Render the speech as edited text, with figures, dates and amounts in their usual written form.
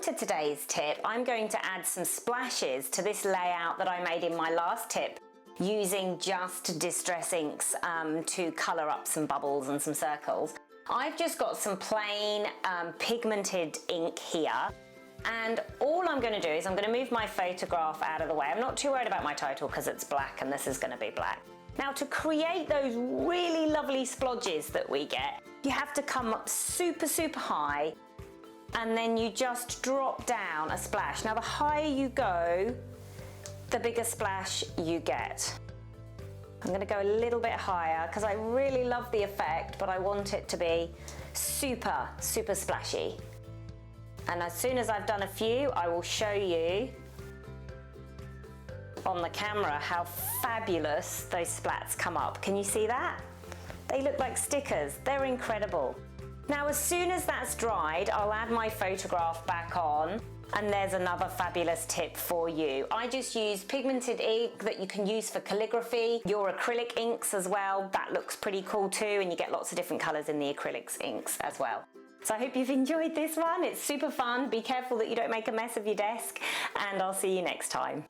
to today's tip, I'm going to add some splashes to this layout that I made in my last tip using just distress inks to colour up some bubbles and some circles. I've just got some plain pigmented ink here, and all I'm going to do is I'm going to move my photograph out of the way. I'm not too worried about my title because it's black and this is going to be black. Now, to create those really lovely splodges that we get, you have to come up super high, and then you just drop down a splash. Now, the higher you go, the bigger splash you get. I'm going to go a little bit higher because I really love the effect, but I want it to be super splashy. And as soon as I've done a few, I will show you on the camera how fabulous those splats come up. Can you see that? They look like stickers. They're incredible. Now, as soon as that's dried, I'll add my photograph back on, and there's another fabulous tip for you. I just use pigmented ink that you can use for calligraphy, your acrylic inks as well. That looks pretty cool too, and you get lots of different colors in the acrylics inks as well. So I hope you've enjoyed this one. It's super fun. Be careful that you don't make a mess of your desk, and I'll see you next time.